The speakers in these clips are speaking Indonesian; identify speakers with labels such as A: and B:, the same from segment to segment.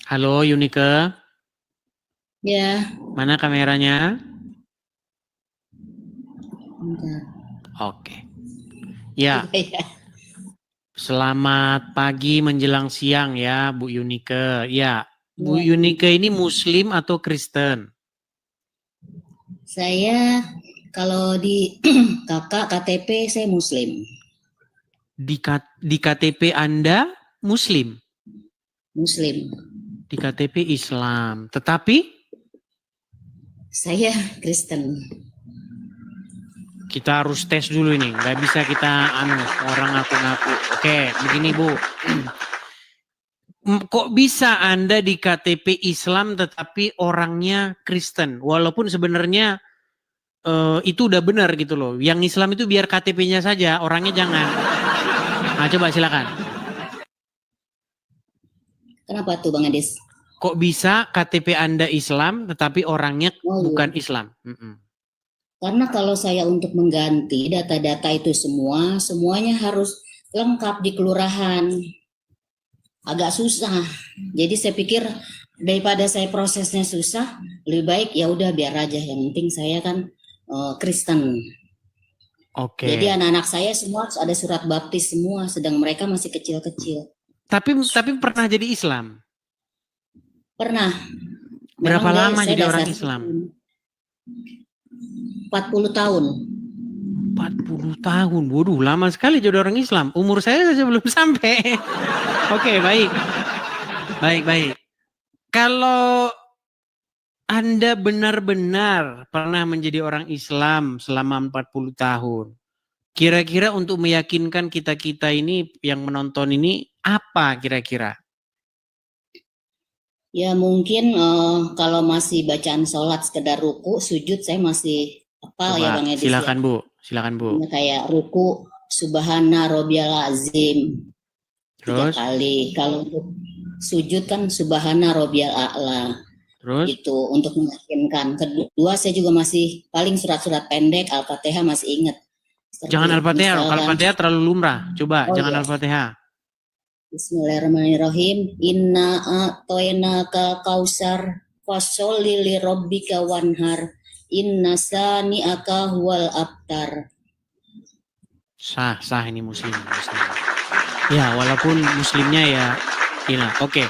A: Halo Yunike,
B: Ya,
A: mana kameranya?
B: bentar.
A: Oke. Ya,
B: Iya, ya.
A: selamat pagi menjelang siang ya Bu Yunike. Ya, Bu
B: Ya.
A: Yunike ini Muslim atau Kristen?
B: Saya kalau di kakak KTP saya Muslim.
A: Di KTP Anda Muslim,
B: Muslim.
A: di KTP Islam. Tetapi
B: Saya Kristen.
A: kita harus tes dulu ini, nggak bisa kita orang ngaku-ngaku. Oke, begini Bu. Kok bisa Anda di KTP Islam tetapi orangnya Kristen? Walaupun sebenarnya itu udah benar gitu loh. Yang Islam itu biar KTP-nya saja, orangnya jangan. Nah, coba silakan.
B: Kenapa tuh Bang Adis?
A: Kok bisa KTP Anda Islam tetapi orangnya
B: Oh iya.
A: bukan Islam?
B: Karena kalau saya untuk mengganti data-data itu semuanya harus lengkap di kelurahan. Agak susah. Jadi saya pikir daripada saya prosesnya susah, lebih baik ya udah biar aja. Yang penting saya kan Kristen.
A: Oke.
B: Jadi anak-anak saya semua ada surat baptis semua, sedang mereka masih kecil-kecil.
A: Tapi pernah jadi Islam?
B: Pernah.
A: Berapa
B: Memang
A: lama
B: saya
A: jadi orang
B: dasar
A: Islam?
B: 40 tahun.
A: 40 tahun. Waduh, lama sekali jadi orang Islam. Umur saya saja belum sampai. Oke, baik. Baik. Kalau Anda benar-benar pernah menjadi orang Islam selama 40 tahun. Kira-kira untuk meyakinkan kita-kita ini yang menonton ini apa kira-kira?
B: Ya mungkin kalau masih bacaan sholat sekedar ruku, sujud saya masih hafal ya
A: Coba
B: Bang Edis ya.
A: silakan Bu, silakan Bu.
B: Kayak ruku, subhana robbiyal azim 3
A: Terus,
B: kali. Kalau untuk sujud kan subhana robbiyal a'la.
A: terus
B: Itu untuk meyakinkan. Kedua saya juga masih paling surat-surat pendek, Al-Fatihah masih ingat.
A: jangan
B: Seperti
A: Al-Fatihah. Kalau
B: misalkan,
A: Al-Fatihah terlalu lumrah. Coba
B: oh
A: jangan
B: iya,
A: Al-Fatihah.
B: Bismillahirrahmanirrahim. Inna a'toinaka kausar fasolli li rabbika wanhar. Inna sani'aka huwal abtar.
A: Sah ini muslim. Ya, walaupun muslimnya ya Cina. Oke.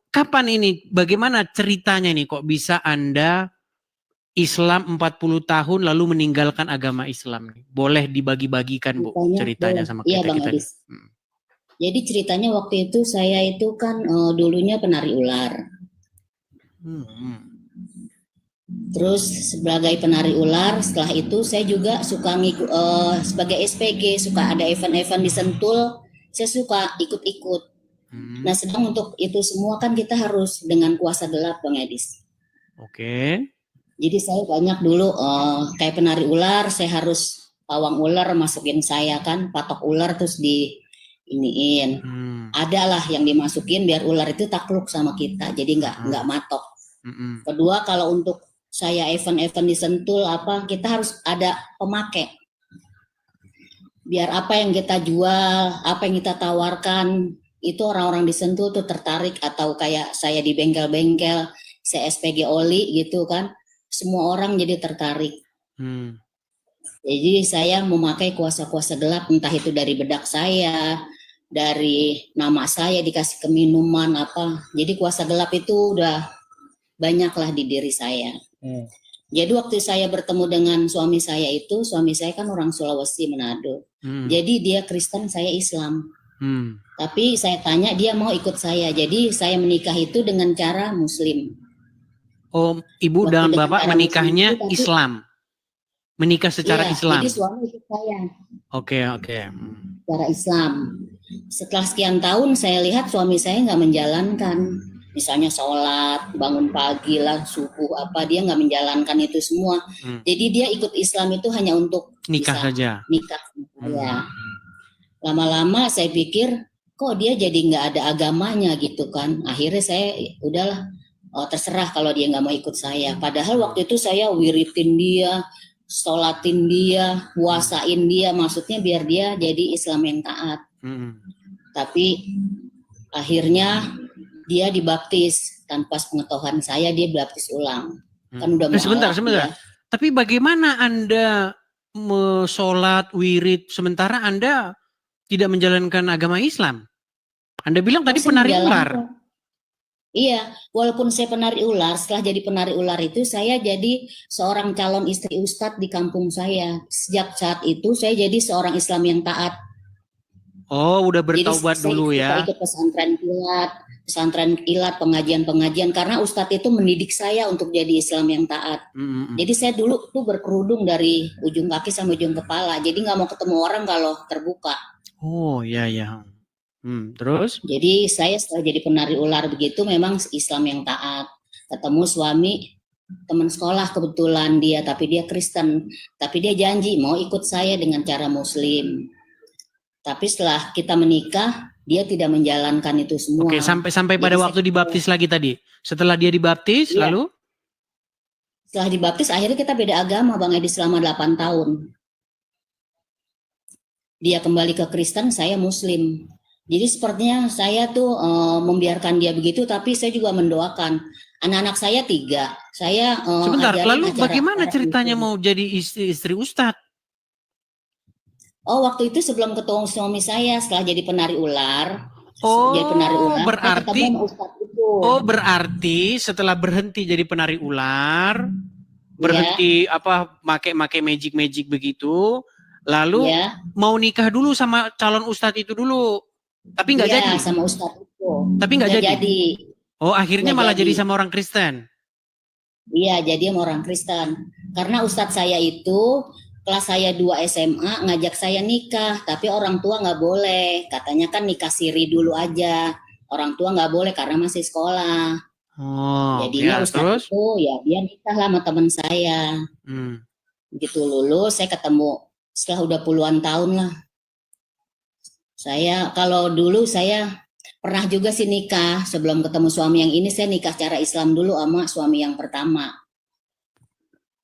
A: Kapan ini? Bagaimana ceritanya nih kok bisa Anda Islam 40 tahun lalu meninggalkan agama Islam nih? Boleh dibagi-bagikan Bu ceritanya
B: Boleh.
A: sama
B: Iya Bang
A: kita-kita nih.
B: Adis. Jadi ceritanya waktu itu saya itu kan dulunya penari ular. Terus sebagai penari ular, setelah itu saya juga suka sebagai SPG, suka ada event-event di Sentul, saya suka ikut-ikut. Nah, sedang untuk itu semua kan kita harus dengan kuasa gelap Bang Edis.
A: Oke.
B: Jadi saya banyak dulu kayak penari ular, saya harus pawang ular masukin saya kan, patok ular terus di iniin. Adalah yang dimasukin biar ular itu takluk sama kita, jadi nggak matok. Kedua kalau untuk saya event-event di Sentul apa kita harus ada pemakai. Biar apa yang kita jual, apa yang kita tawarkan itu orang-orang di Sentul tuh tertarik atau kayak saya di bengkel-bengkel, saya SPG oli gitu kan, semua orang jadi tertarik. Jadi saya memakai kuasa-kuasa gelap entah itu dari bedak saya, dari nama saya dikasih ke minuman apa. Jadi kuasa gelap itu udah banyaklah di diri saya. Jadi waktu saya bertemu dengan suami saya kan orang Sulawesi Manado. Jadi dia Kristen, saya Islam. Tapi saya tanya dia mau ikut saya. Jadi saya menikah itu dengan cara Muslim.
A: Oh, Ibu dan Bapak menikahnya itu, Islam. Menikah secara Islam.
B: Jadi suami ikut saya.
A: Oke.
B: Secara Islam. Setelah sekian tahun saya lihat suami saya nggak menjalankan. Misalnya sholat, bangun pagi lah, subuh apa, dia nggak menjalankan itu semua. Jadi dia ikut Islam itu hanya untuk
A: nikah saja.
B: Nikah ya. Lama-lama saya pikir kok dia jadi nggak ada agamanya gitu kan. Akhirnya saya udahlah terserah kalau dia nggak mau ikut saya. Padahal waktu itu saya wiritin dia, sholatin dia, puasain dia, maksudnya biar dia jadi Islam yang taat. Tapi akhirnya dia dibaptis tanpa pengetahuan saya, dia dibaptis ulang. Kan udah mau
A: Sebentar.
B: dia.
A: Tapi bagaimana Anda sholat wirid sementara Anda tidak menjalankan agama Islam? Anda bilang tadi penari ular.
B: Iya, walaupun saya penari ular, setelah jadi penari ular itu saya jadi seorang calon istri ustadz di kampung saya. Sejak saat itu saya jadi seorang Islam yang taat.
A: Oh, udah bertaubat dulu ya?
B: Saya ikut pesantren kilat, pengajian-pengajian karena ustadz itu mendidik saya untuk jadi Islam yang taat. Jadi saya dulu tuh berkerudung dari ujung kaki sampai ujung kepala. Jadi nggak mau ketemu orang kalau terbuka.
A: Oh ya. Terus?
B: Jadi saya setelah jadi penari ular begitu memang Islam yang taat. Ketemu suami teman sekolah kebetulan dia, tapi dia Kristen. Tapi dia janji mau ikut saya dengan cara Muslim. Tapi setelah kita menikah, dia tidak menjalankan itu semua.
A: Oke, sampai pada waktu dibaptis lagi tadi. Setelah dia dibaptis, lalu?
B: Setelah dibaptis, akhirnya kita beda agama, Bang Edi, selama 8 tahun. Dia kembali ke Kristen, saya Muslim. Jadi sepertinya saya tuh membiarkan dia begitu, tapi saya juga mendoakan. Anak-anak saya 3. Saya
A: sebentar, lalu bagaimana ceritanya mau jadi istri Ustadz?
B: Oh, waktu itu sebelum ketemu suami saya, setelah jadi penari ular.
A: Berarti setelah berhenti jadi penari ular, berhenti make magic begitu, lalu mau nikah dulu sama calon ustadz itu dulu. Tapi nggak jadi.
B: Sama ustadz itu.
A: Tapi nggak jadi. Oh, akhirnya malah jadi sama orang Kristen.
B: Iya, jadi sama orang Kristen. Karena ustadz saya itu kelas saya 2 SMA ngajak saya nikah, tapi orang tua nggak boleh. Katanya kan nikah siri dulu aja. Orang tua nggak boleh karena masih sekolah.
A: Oh,
B: jadinya ustadz itu ya dia nikah lah sama teman saya. Begitu lulus saya ketemu setelah udah puluhan tahun lah. Saya kalau dulu saya pernah juga sih nikah sebelum ketemu suami yang ini, saya nikah cara Islam dulu sama suami yang pertama.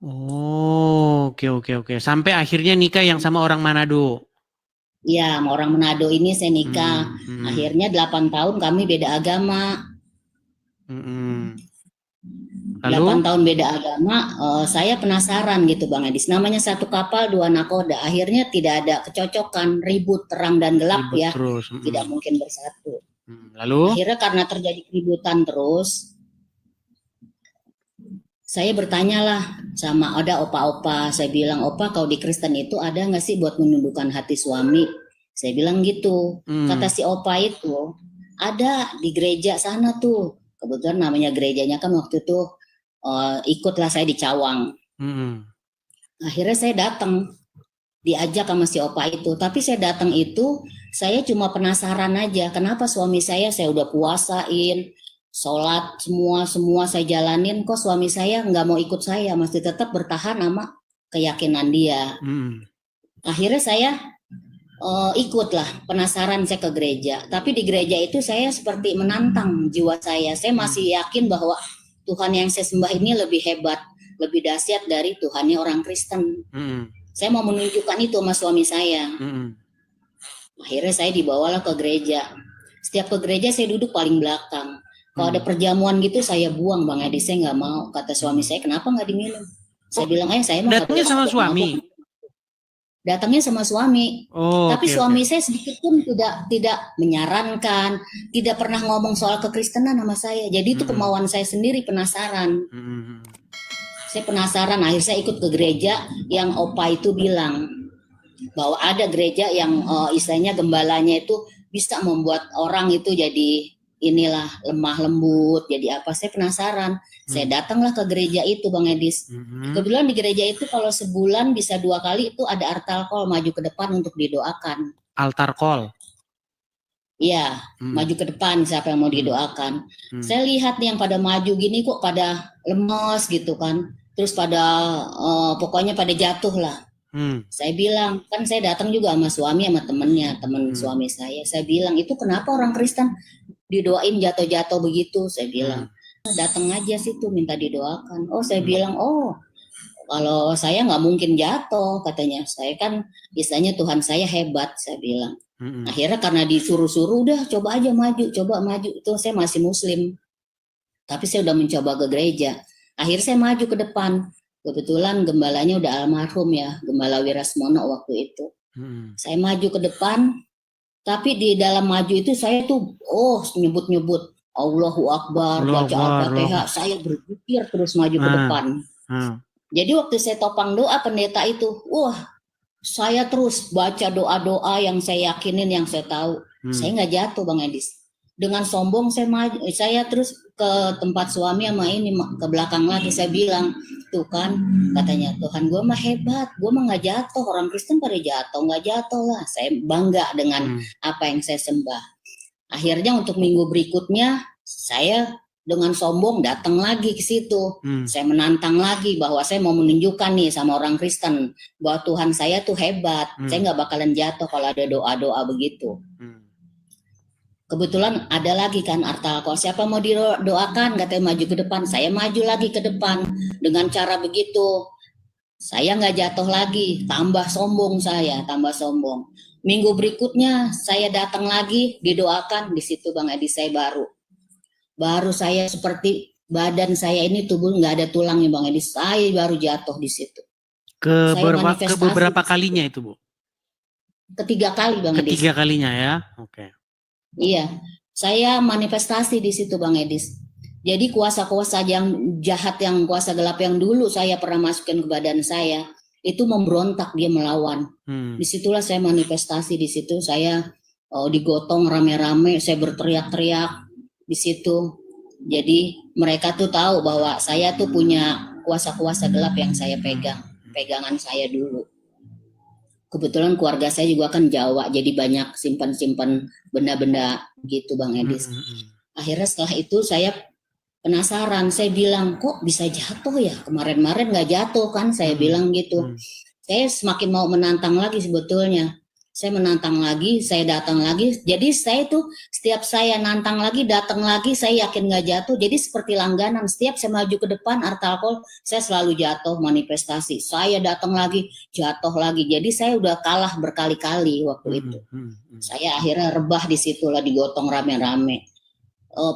A: Oh, oke. Sampai akhirnya nikah yang sama orang Manado.
B: Iya, sama orang Manado ini saya nikah. Akhirnya 8 tahun kami beda agama. 8 tahun beda agama, saya penasaran gitu Bang Edis. Namanya satu kapal 2 nakoda. Akhirnya tidak ada kecocokan, ribut terang dan gelap ya.
A: Terus.
B: Tidak mungkin bersatu.
A: Lalu?
B: Akhirnya karena terjadi keributan terus, saya bertanyalah sama ada opa-opa. Saya bilang, opa kalau di Kristen itu ada nggak sih buat menundukkan hati suami? Saya bilang gitu. Kata si opa itu, ada di gereja sana tuh. Kebetulan namanya gerejanya kan waktu itu ikutlah saya di Cawang. Akhirnya saya datang, diajak sama si opa itu. Tapi saya datang itu, saya cuma penasaran aja. Kenapa suami saya udah puasain, sholat semua saya jalanin, kok suami saya nggak mau ikut saya, masih tetap bertahan sama keyakinan dia. Akhirnya saya ikutlah, penasaran saya ke gereja. Tapi di gereja itu saya seperti menantang jiwa saya. Saya masih yakin bahwa Tuhan yang saya sembah ini lebih hebat, lebih dahsyat dari Tuhannya orang Kristen. Saya mau menunjukkan itu sama suami saya. Akhirnya saya dibawalah ke gereja. Setiap ke gereja saya duduk paling belakang. Kalau ada perjamuan gitu saya buang Bang Edi, saya nggak mau. Kata suami saya, kenapa nggak diminum? Saya bilang, saya mau.
A: Datangnya sama suami?
B: Datangnya sama suami. Tapi suami saya sedikit pun tidak menyarankan, tidak pernah ngomong soal kekristenan sama saya. Jadi itu kemauan saya sendiri, penasaran. Saya penasaran, akhirnya saya ikut ke gereja yang opa itu bilang bahwa ada gereja yang istilahnya gembalanya itu bisa membuat orang itu jadi inilah lemah lembut, jadi apa? Saya penasaran. Saya datanglah ke gereja itu Bang Edis. Kebetulan di gereja itu kalau sebulan bisa 2 kali itu ada altar call maju ke depan untuk didoakan.
A: Altar call?
B: Iya, maju ke depan siapa yang mau didoakan. Saya lihat nih yang pada maju gini kok pada lemes gitu kan. Terus pada pokoknya pada jatuh lah. Saya bilang, kan saya datang juga sama suami sama teman suami saya. Saya bilang, itu kenapa orang Kristen didoain jatuh-jatuh begitu? Saya bilang, datang aja situ minta didoakan. Oh, saya bilang, kalau saya nggak mungkin jatuh katanya. Saya kan istilahnya Tuhan saya hebat, saya bilang. Akhirnya karena disuruh-suruh, udah coba aja maju, coba maju. Itu saya masih muslim, tapi saya udah mencoba ke gereja. Akhirnya saya maju ke depan. Kebetulan gembalanya udah almarhum ya, Gembala Wirasmono waktu itu. Saya maju ke depan, tapi di dalam maju itu saya tuh nyebut-nyebut Allahu Akbar, baca Al-Fatihah, saya berpikir terus maju ke depan. Jadi waktu saya topang doa pendeta itu, saya terus baca doa-doa yang saya yakinin, yang saya tahu. Saya nggak jatuh Bang Edis. Dengan sombong saya maju, saya terus ke tempat suami sama ini ke belakang lagi, saya bilang, tuh kan katanya Tuhan gue mah hebat, gue mah nggak jatuh, orang Kristen pada jatuh, nggak jatuh lah. Saya bangga dengan apa yang saya sembah. Akhirnya untuk minggu berikutnya saya dengan sombong datang lagi ke situ. Saya menantang lagi bahwa saya mau menunjukkan nih sama orang Kristen bahwa Tuhan saya tuh hebat. Saya nggak bakalan jatuh kalau ada doa-doa begitu. Kebetulan ada lagi kan artalkol, siapa mau didoakan, katanya maju ke depan. Saya maju lagi ke depan dengan cara begitu. Saya nggak jatuh lagi, tambah sombong saya, tambah sombong. Minggu berikutnya saya datang lagi, didoakan. Di situ Bang Edi saya baru saya seperti badan saya ini tubuh nggak ada tulangnya Bang Edi, saya baru jatuh di situ.
A: Ke beberapa kalinya itu Bu?
B: Ketiga kali Bang Edi.
A: Ketiga kalinya ya, oke.
B: Iya, saya manifestasi di situ Bang Edis. Jadi kuasa-kuasa yang jahat, yang kuasa gelap yang dulu saya pernah masukin ke badan saya, itu memberontak, dia melawan. Disitulah saya manifestasi, di situ saya digotong rame-rame, saya berteriak-teriak di situ. Jadi mereka tuh tahu bahwa saya tuh punya kuasa-kuasa gelap yang saya pegangan saya dulu. Kebetulan keluarga saya juga kan Jawa, jadi banyak simpan-simpan benda-benda gitu Bang Edis. Akhirnya setelah itu saya penasaran, saya bilang kok bisa jatuh ya, kemarin-kemarin nggak jatuh kan, saya bilang gitu. Saya semakin mau menantang lagi sebetulnya. Saya menantang lagi, saya datang lagi. Jadi saya tuh setiap saya nantang lagi, datang lagi, saya yakin nggak jatuh. Jadi seperti langganan, setiap saya maju ke depan artalkol, saya selalu jatuh manifestasi. Saya datang lagi, jatuh lagi. Jadi saya udah kalah berkali-kali waktu itu. Saya akhirnya rebah di situ lah, digotong rame-rame.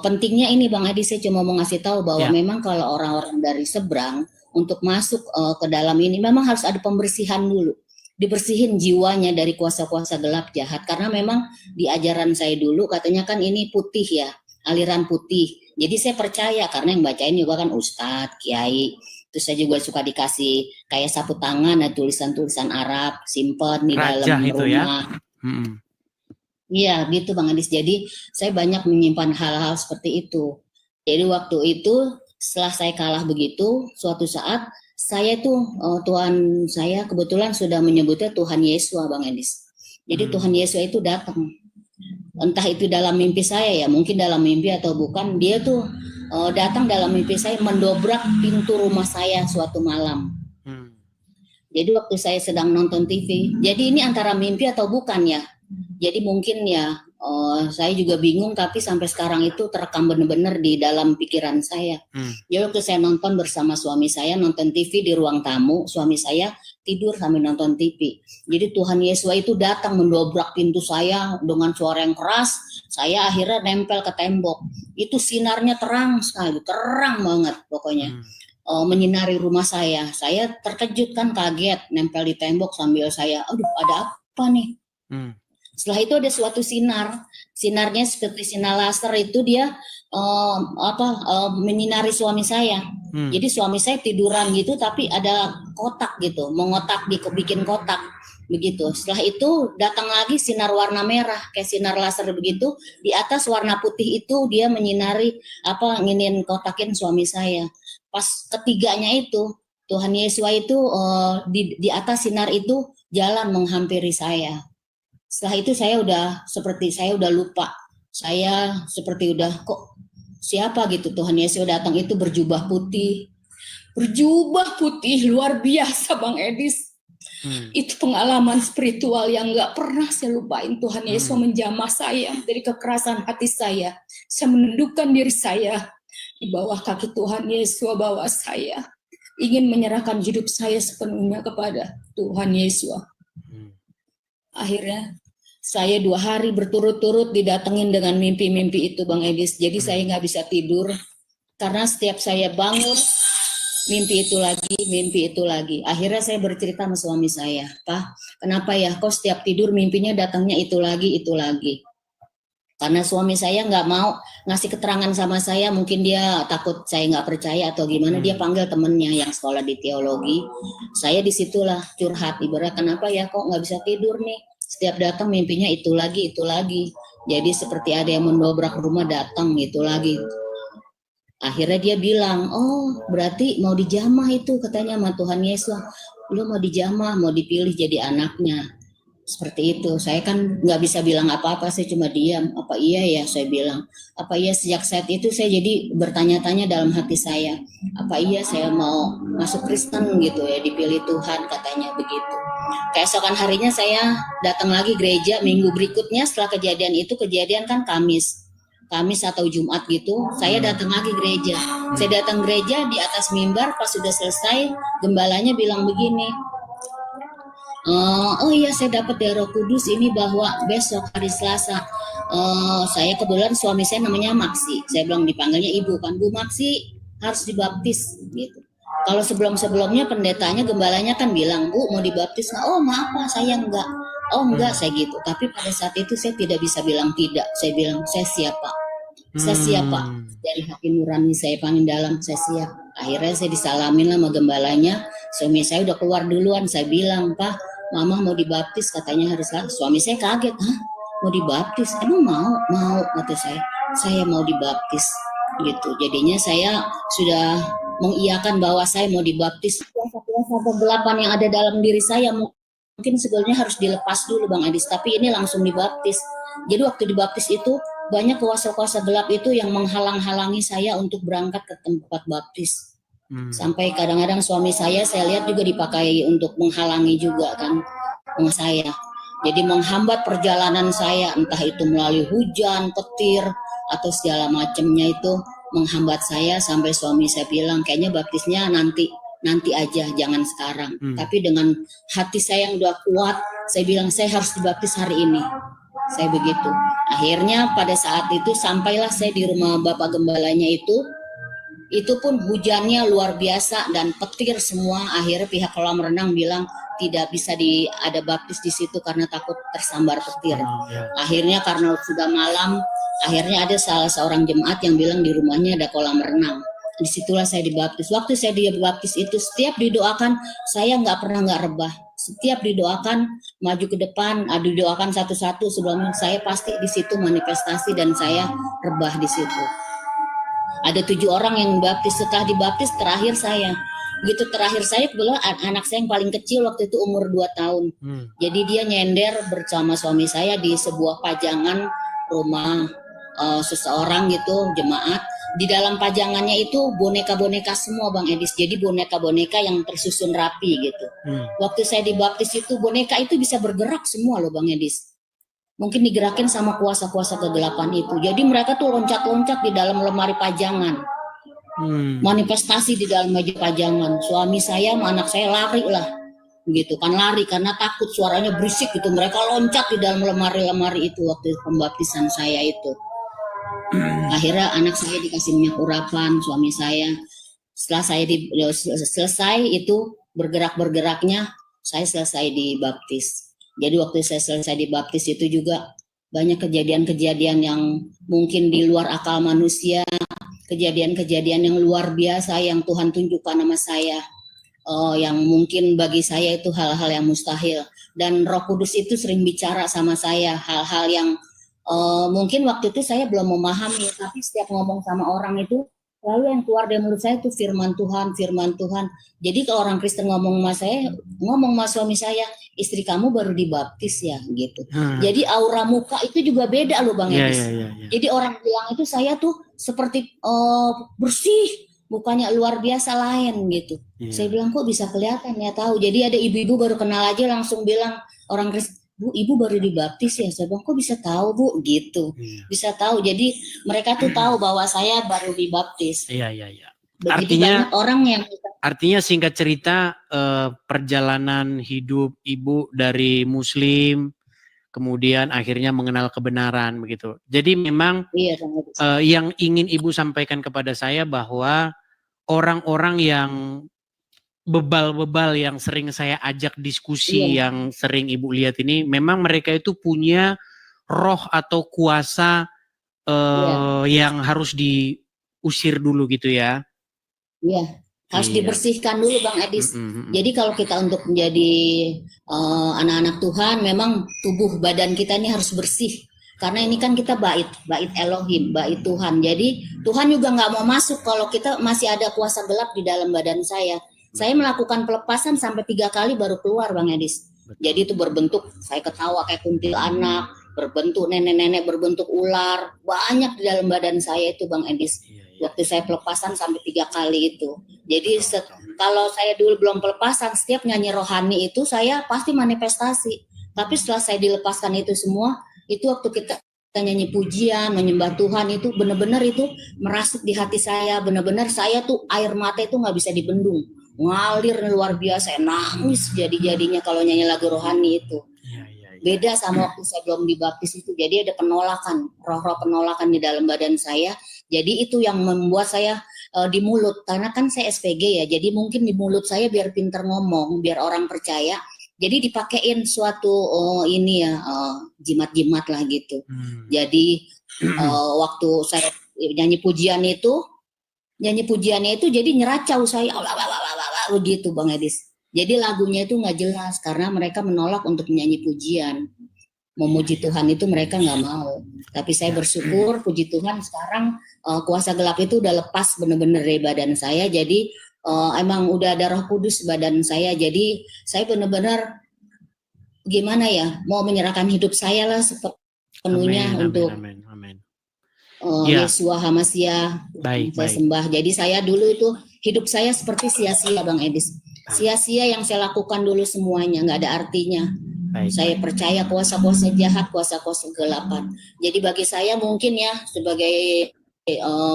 B: Pentingnya ini Bang Edi, saya cuma mau ngasih tahu bahwa memang kalau orang-orang dari seberang untuk masuk ke dalam ini memang harus ada pembersihan dulu. Dibersihin jiwanya dari kuasa-kuasa gelap jahat, karena memang di ajaran saya dulu katanya kan ini putih ya, aliran putih. Jadi saya percaya karena yang bacain juga kan ustadz, kiai. Terus saya juga suka dikasih kayak sapu tangan, tulisan-tulisan Arab, simpen di dalam rumah. Iya gitu Bang Adis. Jadi saya banyak menyimpan hal-hal seperti itu. Jadi waktu itu setelah saya kalah begitu, suatu saat saya tuh Tuhan saya kebetulan sudah menyebutnya Tuhan Yesua Bang Edis. Jadi Tuhan Yesua itu datang. Entah itu dalam mimpi saya ya, mungkin dalam mimpi atau bukan, dia tuh datang dalam mimpi saya, mendobrak pintu rumah saya suatu malam. Jadi waktu saya sedang nonton TV, jadi ini antara mimpi atau bukan ya. Jadi mungkin ya saya juga bingung, tapi sampai sekarang itu terekam benar-benar di dalam pikiran saya. Jadi waktu saya nonton bersama suami saya, nonton TV di ruang tamu, suami saya tidur sambil nonton TV. Jadi Tuhan Yesus itu datang mendobrak pintu saya dengan suara yang keras. Saya akhirnya nempel ke tembok. Itu sinarnya terang sekali, terang banget pokoknya. Menyinari rumah saya. Saya terkejut kan, kaget, nempel di tembok sambil saya, aduh ada apa nih? Setelah itu ada suatu sinarnya seperti sinar laser itu, dia menyinari suami saya. Jadi suami saya tiduran gitu, tapi ada kotak gitu, mengotak, bikin kotak begitu. Setelah itu datang lagi sinar warna merah kayak sinar laser begitu, di atas warna putih itu dia menyinari nginin kotakin suami saya. Pas ketiganya itu Tuhan Yesus itu di atas sinar itu jalan menghampiri saya. Setelah itu saya udah lupa. Saya seperti udah kok siapa gitu. Tuhan Yesus datang itu berjubah putih. Berjubah putih luar biasa Bang Edis. Itu pengalaman spiritual yang gak pernah saya lupain. Tuhan Yesus menjamah saya dari kekerasan hati saya. Saya menundukkan diri saya di bawah kaki Tuhan Yesus, bahwa saya ingin menyerahkan hidup saya sepenuhnya kepada Tuhan Yesus. Akhirnya Saya 2 hari berturut-turut didatengin dengan mimpi-mimpi itu Bang Edis. Jadi saya nggak bisa tidur karena setiap saya bangun mimpi itu lagi. Akhirnya saya bercerita sama suami saya, Pak, kenapa ya kok setiap tidur mimpinya datangnya itu lagi, itu lagi. Karena suami saya nggak mau ngasih keterangan sama saya, mungkin dia takut saya nggak percaya atau gimana, dia panggil temennya yang sekolah di teologi. Saya disitulah curhat, ibarat kenapa ya kok nggak bisa tidur nih, setiap datang mimpinya itu lagi, itu lagi. Jadi seperti ada yang mendobrak rumah datang itu lagi. Akhirnya dia bilang, oh berarti mau dijamah itu katanya sama Tuhan Yesus. Lu mau dijamah, mau dipilih jadi anaknya. Seperti itu. Saya kan nggak bisa bilang apa-apa, saya cuma diam. Apa iya ya, saya bilang. Apa iya sejak saat itu saya jadi bertanya-tanya dalam hati saya. Apa iya saya mau masuk Kristen gitu ya, dipilih Tuhan katanya begitu. Keesokan harinya saya datang lagi gereja minggu berikutnya setelah kejadian itu, kejadian kan Kamis atau Jumat gitu, saya datang lagi gereja. Saya datang gereja di atas mimbar, pas sudah selesai, gembalanya bilang begini, oh iya saya dapat dari Roh Kudus ini bahwa besok hari Selasa, saya kebetulan suami saya namanya Maksi, saya bilang dipanggilnya ibu kan, Bu Maksi harus dibaptis gitu. Kalau sebelum-sebelumnya pendetanya, gembalanya kan bilang, Bu mau dibaptis nggak? Oh maaf Pak, saya enggak. Oh enggak, saya gitu. Tapi pada saat itu saya tidak bisa bilang tidak. Saya bilang saya siap Pak. Saya siap Pak. Dari hati nurani saya paling dalam, saya siap. Akhirnya saya disalamin sama gembalanya. Suami saya udah keluar duluan. Saya bilang, Pak, Mama mau dibaptis katanya harus lah. Suami saya kaget, hah? Mau dibaptis? Emang mau? Mau, kata saya. Saya mau dibaptis gitu. Jadinya saya sudah mengiyakan bahwa saya mau dibaptis. Kuasa kegelapan yang ada dalam diri saya mungkin sebenarnya harus dilepas dulu Bang Adis, tapi ini langsung dibaptis. Jadi waktu dibaptis itu banyak kuasa-kuasa gelap itu yang menghalang-halangi saya untuk berangkat ke tempat baptis. Sampai kadang-kadang suami saya lihat juga dipakai untuk menghalangi juga kan saya. Jadi menghambat perjalanan saya, entah itu melalui hujan, petir, atau segala macamnya itu menghambat saya sampai suami saya bilang kayaknya baptisnya nanti aja, jangan sekarang. Tapi dengan hati saya yang udah kuat, saya bilang saya harus dibaptis hari ini. Saya begitu. Akhirnya pada saat itu sampailah saya di rumah Bapak Gembalanya itu pun hujannya luar biasa dan petir semua. Akhirnya pihak kolam renang bilang tidak bisa ada baptis di situ karena takut tersambar petir. Akhirnya karena sudah malam, akhirnya ada salah seorang jemaat yang bilang di rumahnya ada kolam renang. Disitulah saya dibaptis. Waktu saya dibaptis itu setiap didoakan saya nggak rebah. Setiap didoakan maju ke depan, didoakan satu-satu sebelumnya saya pasti di situ manifestasi dan saya rebah di situ. Ada 7 orang yang baptis, setelah dibaptis terakhir saya. Begitu terakhir saya kebetulan anak saya yang paling kecil waktu itu umur 2 tahun. Jadi dia nyender bersama suami saya di sebuah pajangan rumah seseorang gitu, jemaat. Di dalam pajangannya itu boneka-boneka semua Bang Edis. Jadi boneka-boneka yang tersusun rapi gitu. Waktu saya dibaptis itu boneka itu bisa bergerak semua loh Bang Edis. Mungkin digerakin sama kuasa-kuasa kegelapan itu. Jadi mereka tuh loncat-loncat di dalam lemari pajangan. Manifestasi di dalam meja pajangan. Suami saya sama anak saya lari lah. Gitu kan, lari karena takut suaranya berisik gitu. Mereka loncat di dalam lemari-lemari itu waktu pembaptisan saya itu. Akhirnya anak saya dikasih minyak urapan, suami saya. Setelah saya selesai itu bergerak-bergeraknya, saya selesai dibaptis. Jadi waktu saya selesai dibaptis itu juga banyak kejadian-kejadian yang mungkin di luar akal manusia, kejadian-kejadian yang luar biasa yang Tuhan tunjukkan sama saya, yang mungkin bagi saya itu hal-hal yang mustahil. Dan Roh Kudus itu sering bicara sama saya hal-hal yang mungkin waktu itu saya belum memahami, tapi setiap ngomong sama orang itu lalu yang keluar dari mulut saya itu firman Tuhan, firman Tuhan. Jadi kalau orang Kristen ngomong sama saya, ngomong sama suami saya, istri kamu baru dibaptis ya gitu. Jadi aura muka itu juga beda loh Bang Edis. Jadi orang bilang itu saya tuh seperti bersih, mukanya luar biasa lain gitu. Saya bilang kok bisa kelihatan ya, tahu. Jadi ada ibu-ibu baru kenal aja langsung bilang orang Kristen, Bu, ibu baru dibaptis ya? Saya bilang, kok bisa tahu Bu? Gitu. Bisa tahu. Jadi mereka tuh tahu bahwa saya baru dibaptis.
A: Iya. Artinya singkat cerita perjalanan hidup ibu dari Muslim kemudian akhirnya mengenal kebenaran begitu. Jadi memang
B: Iya, Bang Edis.
A: yang ingin Ibu sampaikan kepada saya bahwa orang-orang yang bebal-bebal yang sering saya ajak diskusi,
B: Iya,
A: yang sering Ibu lihat ini, memang mereka itu punya roh atau kuasa
B: iya,
A: yang harus diusir dulu gitu ya.
B: iya. Harus
A: Iya.
B: dibersihkan dulu Bang Edis. Jadi kalau kita untuk menjadi anak-anak Tuhan, memang tubuh badan kita ini harus bersih. Karena ini kan kita bait Elohim, bait Tuhan. Jadi Tuhan juga nggak mau masuk kalau kita masih ada kuasa gelap di dalam badan saya. Saya melakukan pelepasan sampai 3 kali baru keluar Bang Edis. Jadi itu berbentuk, saya ketawa kayak kuntilanak, berbentuk nenek-nenek, berbentuk ular, banyak di dalam badan saya itu Bang Edis. Waktu saya pelepasan sampai 3 kali itu. Jadi kalau saya dulu belum pelepasan, setiap nyanyi rohani itu saya pasti manifestasi. Tapi setelah saya dilepaskan itu semua, itu waktu kita nyanyi pujian, menyembah Tuhan itu benar-benar itu merasuk di hati saya. Benar-benar saya tuh air mata itu nggak bisa dibendung, ngalir luar biasa, nangis jadi-jadinya kalau nyanyi lagu rohani itu. Beda sama waktu saya belum dibaptis itu. Jadi ada penolakan, roh-roh penolakan di dalam badan saya. Jadi itu yang membuat saya di mulut, karena kan saya SPG ya, jadi mungkin di mulut saya biar pinter ngomong, biar orang percaya. Jadi dipakein suatu ini ya jimat-jimat lah gitu. Jadi waktu saya nyanyi pujiannya itu jadi nyeracau saya, begitu Bang Edis. Jadi lagunya itu nggak jelas karena mereka menolak untuk menyanyi pujian. Memuji Tuhan itu mereka nggak mau. Tapi saya bersyukur, puji Tuhan sekarang kuasa gelap itu udah lepas benar-benar dari badan saya. Jadi emang udah ada Roh Kudus badan saya. Jadi saya benar-benar gimana ya, mau menyerahkan hidup saya lah sepenuhnya untuk Yesua Hamasya. Saya sembah. Jadi saya dulu itu hidup saya seperti sia-sia Bang Edis. Sia-sia yang saya lakukan dulu semuanya, nggak ada artinya. Saya percaya kuasa-kuasa jahat, kuasa-kuasa kegelapan. Jadi bagi saya mungkin ya sebagai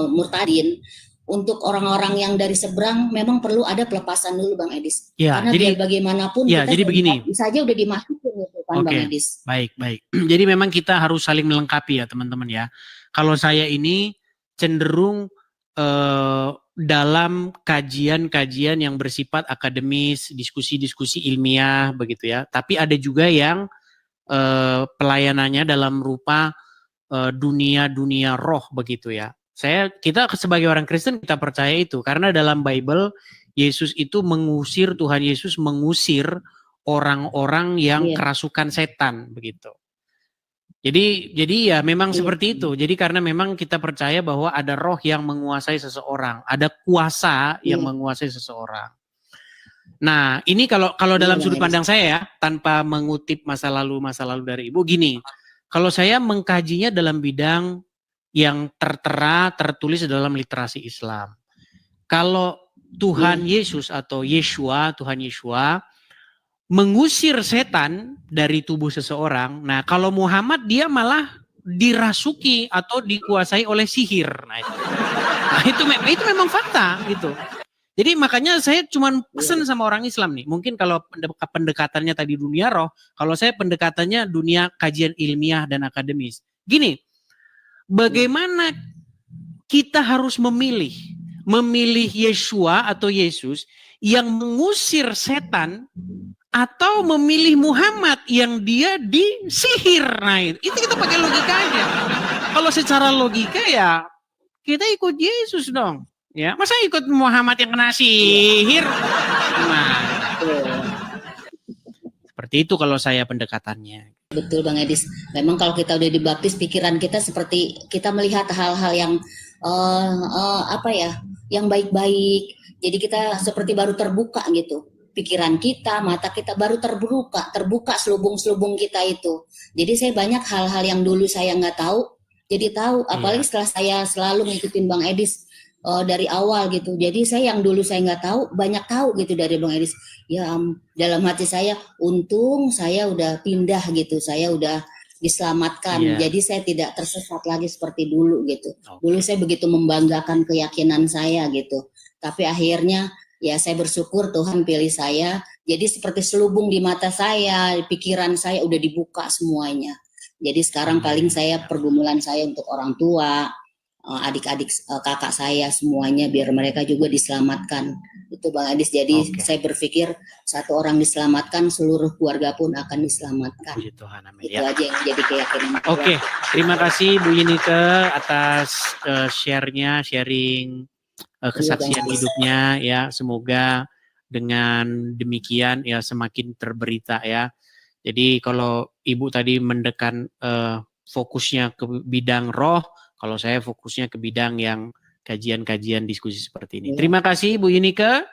B: murtadin, untuk orang-orang yang dari seberang memang perlu ada pelepasan dulu Bang Edis. Ya, karena jadi, biar bagaimanapun
A: ya, kita jadi begini
B: saja udah dimasukin gitu kan Bang Edis.
A: Baik. Jadi memang kita harus saling melengkapi ya teman-teman ya. Kalau saya ini cenderung dalam kajian-kajian yang bersifat akademis, diskusi-diskusi ilmiah begitu ya. Tapi ada juga yang pelayanannya dalam rupa dunia-dunia roh begitu ya. Kita sebagai orang Kristen kita percaya itu karena dalam Bible Yesus itu Tuhan Yesus mengusir orang-orang yang kerasukan setan begitu. Jadi ya memang seperti itu. Jadi karena memang kita percaya bahwa ada roh yang menguasai seseorang, ada kuasa yang menguasai seseorang. Nah, ini kalau dalam sudut pandang saya ya, tanpa mengutip masa lalu dari Ibu gini. Kalau saya mengkajinya dalam bidang yang tertera, tertulis dalam literasi Islam. Kalau Tuhan Yesus atau Yeshua, Tuhan Yeshua mengusir setan dari tubuh seseorang. Nah, kalau Muhammad dia malah dirasuki atau dikuasai oleh sihir. Nah, itu memang fakta gitu. Jadi makanya saya cuma pesan sama orang Islam nih. Mungkin kalau pendekatannya tadi dunia roh, kalau saya pendekatannya dunia kajian ilmiah dan akademis. Gini, bagaimana kita harus memilih Yeshua atau Yesus yang mengusir setan atau memilih Muhammad yang dia disihir. Nah, itu kita pakai logikanya. Kalau secara logika ya kita ikut Yesus dong. Ya, masa ikut Muhammad yang kena sihir? Nah, seperti itu kalau saya pendekatannya.
B: Betul Bang Edis. Memang kalau kita udah dibaptis, pikiran kita seperti kita melihat hal-hal yang yang baik-baik. Jadi kita seperti baru terbuka gitu. Pikiran kita, mata kita baru terbuka selubung-selubung kita itu. Jadi saya banyak hal-hal yang dulu saya nggak tahu, jadi tahu. Apalagi setelah saya selalu ngikutin Bang Edis dari awal gitu. Jadi saya yang dulu saya nggak tahu, banyak tahu gitu dari Bang Edis. Ya dalam hati saya, untung saya udah pindah gitu, saya udah diselamatkan. Jadi saya tidak tersesat lagi seperti dulu gitu. Dulu saya begitu membanggakan keyakinan saya gitu. Tapi akhirnya ya saya bersyukur Tuhan pilih saya Jadi seperti selubung di mata saya, pikiran saya udah dibuka semuanya. Jadi sekarang paling saya pergumulan saya untuk orang tua, adik-adik, kakak saya semuanya biar mereka juga diselamatkan. Itu Bang Adis. Jadi saya berpikir satu orang diselamatkan, seluruh keluarga pun akan diselamatkan.
A: Puji Tuhan, amin.
B: Itu aja yang jadi keyakinan.
A: Oke, terima kasih Bu Yunike atas sharing kesaksian hidupnya ya. Semoga dengan demikian ya semakin terberita ya. Jadi kalau Ibu tadi mendekan fokusnya ke bidang roh, kalau saya fokusnya ke bidang yang kajian-kajian diskusi seperti ini. Terima kasih Bu Yunike.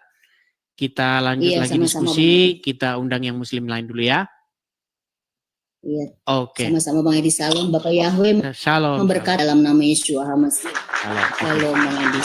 A: Kita lanjut lagi diskusi. Kita undang yang muslim lain dulu ya.
B: Iya.
A: Oke.
B: Sama-sama Bang Edi. Salam Bapak Yahweh.
A: Shalom.
B: Memberkati dalam nama Yeshua HaMashiach.
A: Shalom.
B: Shalom Bang Edi.